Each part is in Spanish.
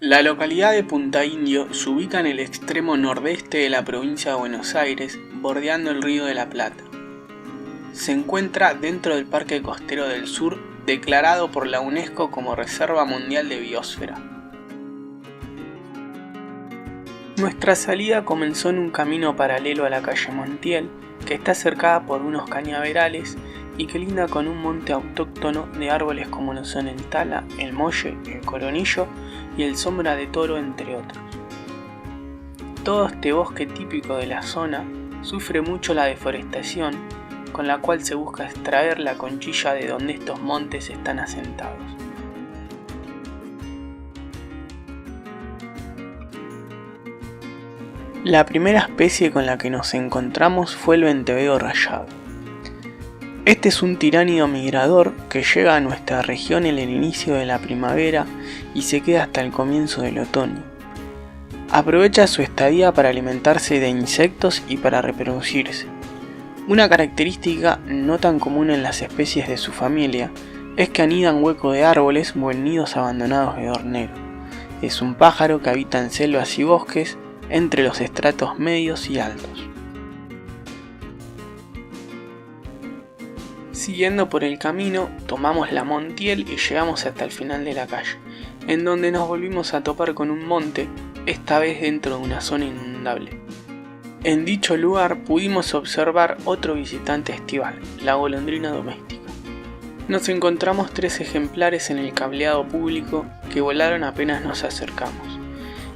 La localidad de Punta Indio se ubica en el extremo nordeste de la provincia de Buenos Aires, bordeando el Río de la Plata. Se encuentra dentro del Parque Costero del Sur, declarado por la UNESCO como Reserva Mundial de Biosfera. Nuestra salida comenzó en un camino paralelo a la calle Montiel, que está cercada por unos cañaverales y que linda con un monte autóctono de árboles como lo son el tala, el molle, el coronillo y el sombra de toro, entre otros. Todo este bosque típico de la zona sufre mucho la deforestación, con la cual se busca extraer la conchilla de donde estos montes están asentados. La primera especie con la que nos encontramos fue el venteveo rayado. Este es un tiránido migrador que llega a nuestra región en el inicio de la primavera y se queda hasta el comienzo del otoño. Aprovecha su estadía para alimentarse de insectos y para reproducirse. Una característica no tan común en las especies de su familia es que anida en hueco de árboles o en nidos abandonados de hornero. Es un pájaro que habita en selvas y bosques entre los estratos medios y altos. Siguiendo por el camino, tomamos la Montiel y llegamos hasta el final de la calle, en donde nos volvimos a topar con un monte, esta vez dentro de una zona inundable. En dicho lugar pudimos observar otro visitante estival, la golondrina doméstica. Nos encontramos 3 ejemplares en el cableado público que volaron apenas nos acercamos.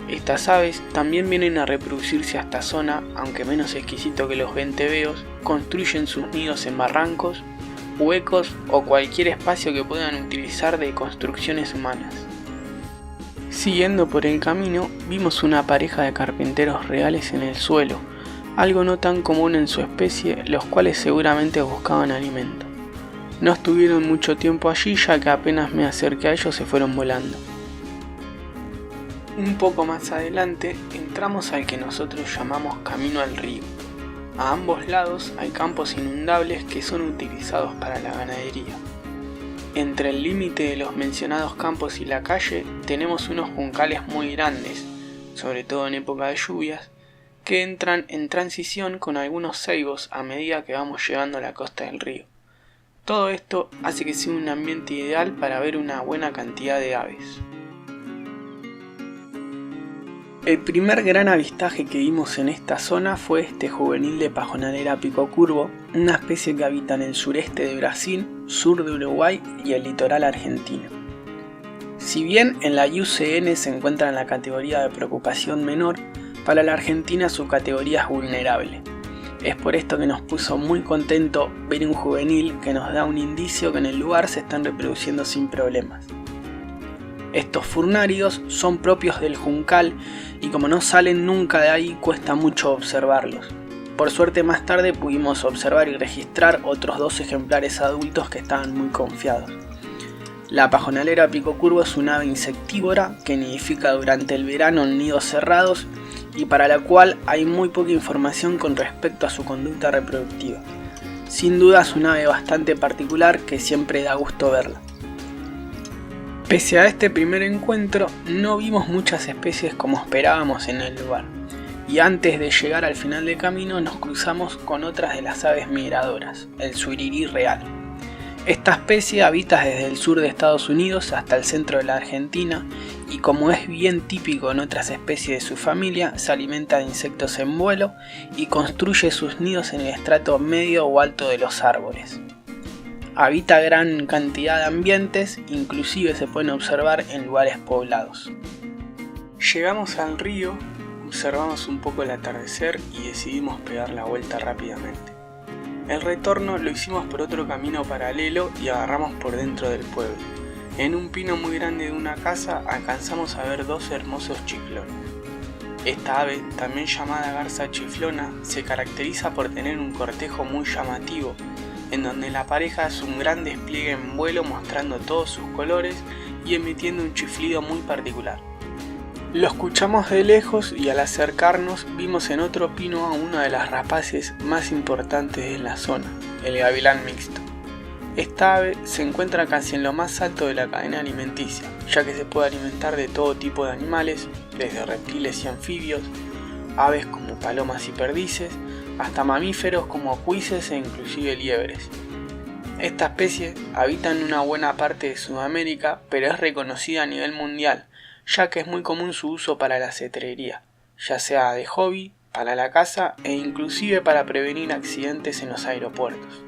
Estas aves también vienen a reproducirse a esta zona, aunque menos exquisito que los venteveos, construyen sus nidos en barrancos, huecos o cualquier espacio que puedan utilizar de construcciones humanas. Siguiendo por el camino, vimos una pareja de carpinteros reales en el suelo, algo no tan común en su especie, los cuales seguramente buscaban alimento. No estuvieron mucho tiempo allí, ya que apenas me acerqué a ellos se fueron volando. Un poco más adelante entramos al que nosotros llamamos Camino al Río. A ambos lados hay campos inundables que son utilizados para la ganadería. Entre el límite de los mencionados campos y la calle tenemos unos juncales muy grandes, sobre todo en época de lluvias, que entran en transición con algunos ceibos a medida que vamos llegando a la costa del río. Todo esto hace que sea un ambiente ideal para ver una buena cantidad de aves. El primer gran avistaje que vimos en esta zona fue este juvenil de pajonalera pico curvo, una especie que habita en el sureste de Brasil, sur de Uruguay y el litoral argentino. Si bien en la IUCN se encuentra en la categoría de preocupación menor, para la Argentina su categoría es vulnerable. Es por esto que nos puso muy contento ver un juvenil que nos da un indicio que en el lugar se están reproduciendo sin problemas. Estos furnáridos son propios del juncal y como no salen nunca de ahí cuesta mucho observarlos. Por suerte más tarde pudimos observar y registrar otros 2 ejemplares adultos que estaban muy confiados. La pajonalera pico curvo es un ave insectívora que nidifica durante el verano en nidos cerrados y para la cual hay muy poca información con respecto a su conducta reproductiva. Sin duda es un ave bastante particular que siempre da gusto verla. Pese a este primer encuentro, no vimos muchas especies como esperábamos en el lugar, y antes de llegar al final del camino nos cruzamos con otras de las aves migradoras, el suirirí real. Esta especie habita desde el sur de Estados Unidos hasta el centro de la Argentina, y como es bien típico en otras especies de su familia, se alimenta de insectos en vuelo y construye sus nidos en el estrato medio o alto de los árboles. Habita gran cantidad de ambientes, inclusive se pueden observar en lugares poblados. Llegamos al río, observamos un poco el atardecer y decidimos pegar la vuelta rápidamente. El retorno lo hicimos por otro camino paralelo y agarramos por dentro del pueblo. En un pino muy grande de una casa alcanzamos a ver 2 hermosos chiflones. Esta ave, también llamada garza chiflona, se caracteriza por tener un cortejo muy llamativo, en donde la pareja hace un gran despliegue en vuelo mostrando todos sus colores y emitiendo un chiflido muy particular. Lo escuchamos de lejos y al acercarnos vimos en otro pino a una de las rapaces más importantes de la zona, el gavilán mixto. Esta ave se encuentra casi en lo más alto de la cadena alimenticia, ya que se puede alimentar de todo tipo de animales, desde reptiles y anfibios, aves como palomas y perdices, hasta mamíferos como cuises e inclusive liebres. Esta especie habita en una buena parte de Sudamérica, pero es reconocida a nivel mundial, ya que es muy común su uso para la cetrería, ya sea de hobby, para la caza e inclusive para prevenir accidentes en los aeropuertos.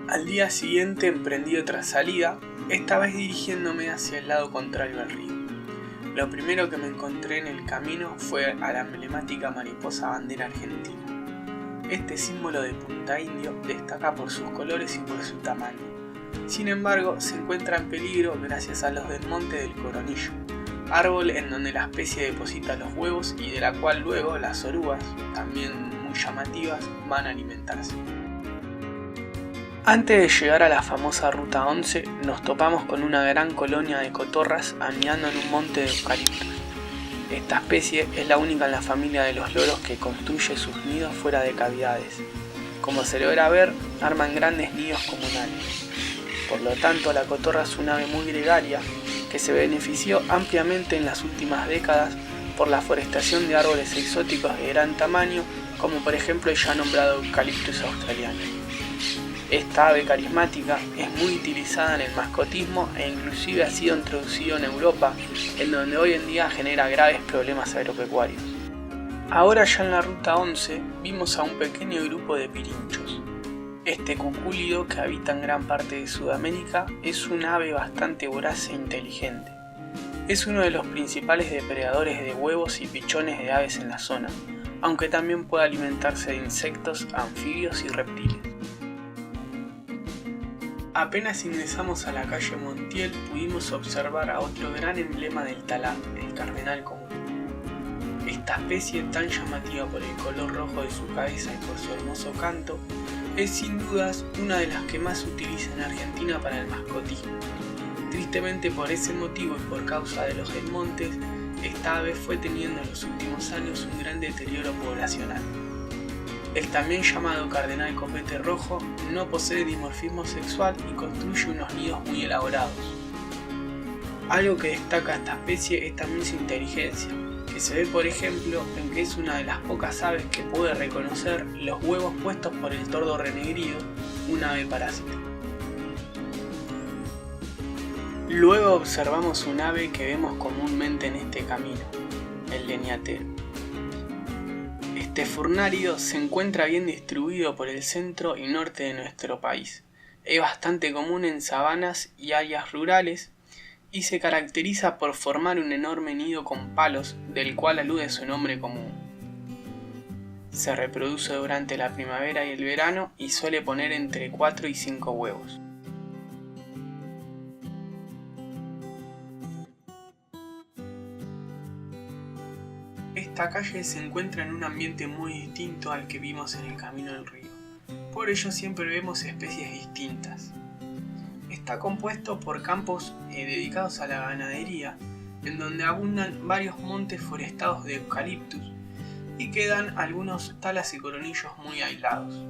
Al día siguiente emprendí otra salida, esta vez dirigiéndome hacia el lado contrario al río. Lo primero que me encontré en el camino fue a la emblemática mariposa bandera argentina. Este símbolo de Punta Indio destaca por sus colores y por su tamaño. Sin embargo, se encuentra en peligro gracias a los desmontes del coronillo, árbol en donde la especie deposita los huevos y de la cual luego las orugas, también muy llamativas, van a alimentarse. Antes de llegar a la famosa Ruta 11, nos topamos con una gran colonia de cotorras anidando en un monte de eucaliptos. Esta especie es la única en la familia de los loros que construye sus nidos fuera de cavidades. Como se logra ver, arman grandes nidos comunales. Por lo tanto, la cotorra es un ave muy gregaria que se benefició ampliamente en las últimas décadas por la forestación de árboles exóticos de gran tamaño, como por ejemplo el ya nombrado Eucalyptus australiano. Esta ave carismática es muy utilizada en el mascotismo e inclusive ha sido introducido en Europa, en donde hoy en día genera graves problemas agropecuarios. Ahora ya en la Ruta 11 vimos a un pequeño grupo de pirinchos. Este cucúlido, que habita en gran parte de Sudamérica, es un ave bastante voraz e inteligente. Es uno de los principales depredadores de huevos y pichones de aves en la zona, aunque también puede alimentarse de insectos, anfibios y reptiles. Apenas ingresamos a la calle Montiel pudimos observar a otro gran emblema del talar, el cardenal común. Esta especie, tan llamativa por el color rojo de su cabeza y por su hermoso canto, es sin dudas una de las que más se utiliza en Argentina para el mascotismo. Tristemente, por ese motivo y por causa de los desmontes, esta ave fue teniendo en los últimos años un gran deterioro poblacional. El también llamado cardenal copete rojo no posee dimorfismo sexual y construye unos nidos muy elaborados. Algo que destaca a esta especie es también su inteligencia, que se ve por ejemplo en que es una de las pocas aves que puede reconocer los huevos puestos por el tordo renegrido, un ave parásita. Luego observamos un ave que vemos comúnmente en este camino, el leniatero. Este furnárido se encuentra bien distribuido por el centro y norte de nuestro país. Es bastante común en sabanas y áreas rurales y se caracteriza por formar un enorme nido con palos, del cual alude su nombre común. Se reproduce durante la primavera y el verano y suele poner entre 4 y 5 huevos. Esta calle se encuentra en un ambiente muy distinto al que vimos en el camino del río. Por ello siempre vemos especies distintas. Está compuesto por campos dedicados a la ganadería, en donde abundan varios montes forestados de eucaliptus y quedan algunos talas y coronillos muy aislados.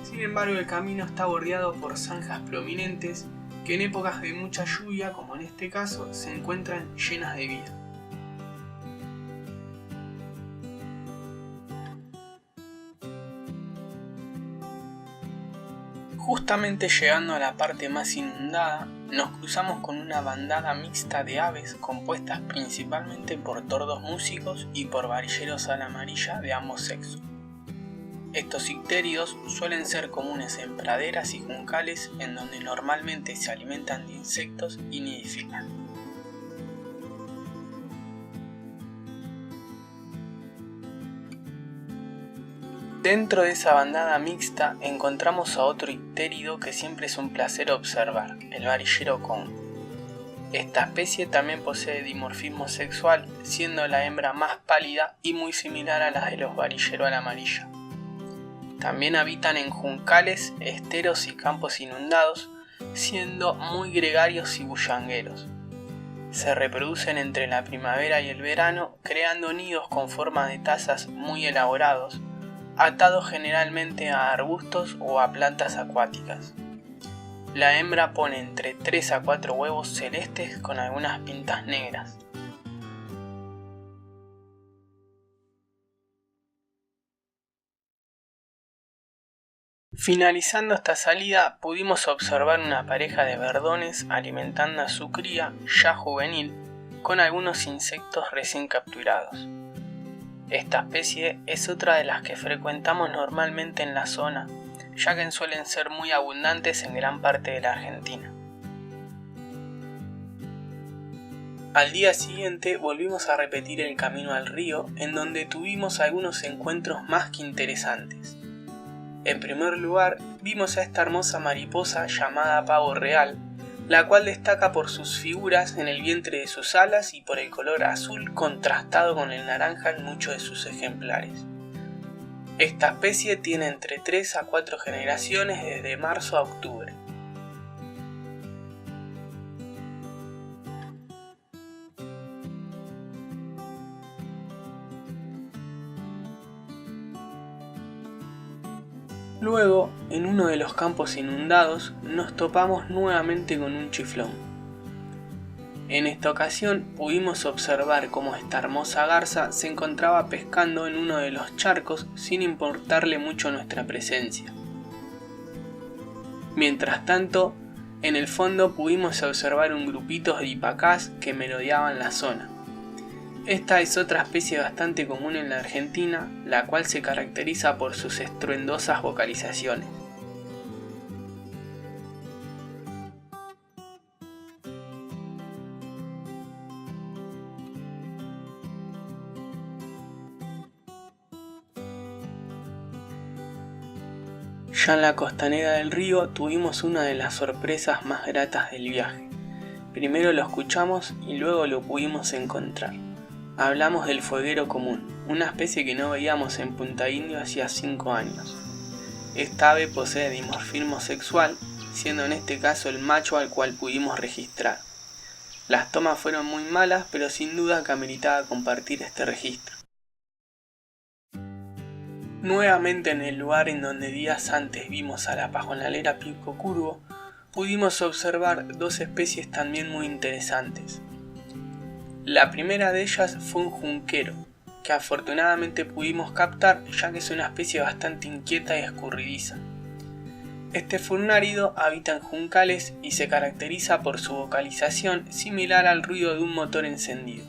Sin embargo, el camino está bordeado por zanjas prominentes que en épocas de mucha lluvia, como en este caso, se encuentran llenas de vida. Justamente llegando a la parte más inundada, nos cruzamos con una bandada mixta de aves compuestas principalmente por tordos músicos y por varilleros ala amarilla de ambos sexos. Estos ictéridos suelen ser comunes en praderas y juncales en donde normalmente se alimentan de insectos y nidifican. Dentro de esa bandada mixta encontramos a otro ictérido que siempre es un placer observar, el varillero congo. Esta especie también posee dimorfismo sexual, siendo la hembra más pálida y muy similar a las de los varillero ala amarilla. También habitan en juncales, esteros y campos inundados, siendo muy gregarios y bullangueros. Se reproducen entre la primavera y el verano, creando nidos con forma de tazas muy elaborados, atados generalmente a arbustos o a plantas acuáticas. La hembra pone entre 3 a 4 huevos celestes con algunas pintas negras. Finalizando esta salida, pudimos observar una pareja de verdones alimentando a su cría, ya juvenil, con algunos insectos recién capturados. Esta especie es otra de las que frecuentamos normalmente en la zona, ya que suelen ser muy abundantes en gran parte de la Argentina. Al día siguiente volvimos a repetir el camino al río, en donde tuvimos algunos encuentros más que interesantes. En primer lugar, vimos a esta hermosa mariposa llamada pavo real, la cual destaca por sus figuras en el vientre de sus alas y por el color azul contrastado con el naranja en muchos de sus ejemplares. Esta especie tiene entre 3 a 4 generaciones desde marzo a octubre. Luego, en uno de los campos inundados, nos topamos nuevamente con un chiflón. En esta ocasión pudimos observar cómo esta hermosa garza se encontraba pescando en uno de los charcos sin importarle mucho nuestra presencia. Mientras tanto, en el fondo pudimos observar un grupito de hipacás que merodeaban la zona. Esta es otra especie bastante común en la Argentina, la cual se caracteriza por sus estruendosas vocalizaciones. Ya en la costanera del río tuvimos una de las sorpresas más gratas del viaje. Primero lo escuchamos y luego lo pudimos encontrar. Hablamos del fueguero común, una especie que no veíamos en Punta Indio hacía 5 años. Esta ave posee dimorfismo sexual, siendo en este caso el macho al cual pudimos registrar. Las tomas fueron muy malas, pero sin duda que ameritaba compartir este registro. Nuevamente en el lugar en donde días antes vimos a la pajonalera pico curvo, pudimos observar 2 especies también muy interesantes. La primera de ellas fue un junquero, que afortunadamente pudimos captar ya que es una especie bastante inquieta y escurridiza. Este furnárido habita en juncales y se caracteriza por su vocalización similar al ruido de un motor encendido.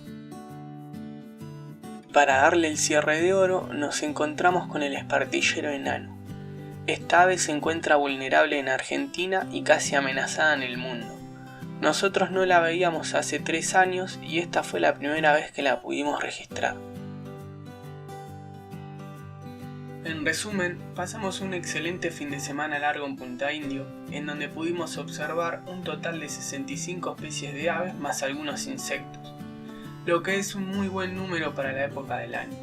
Para darle el cierre de oro nos encontramos con el espartillero enano. Esta ave se encuentra vulnerable en Argentina y casi amenazada en el mundo. Nosotros no la veíamos hace 3 años y esta fue la primera vez que la pudimos registrar. En resumen, pasamos un excelente fin de semana largo en Punta Indio, en donde pudimos observar un total de 65 especies de aves más algunos insectos, lo que es un muy buen número para la época del año.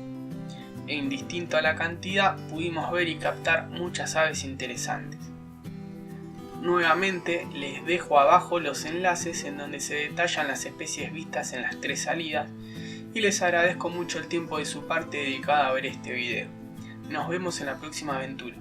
E indistinto a la cantidad, pudimos ver y captar muchas aves interesantes. Nuevamente les dejo abajo los enlaces en donde se detallan las especies vistas en las 3 salidas y les agradezco mucho el tiempo de su parte dedicado a ver este video. Nos vemos en la próxima aventura.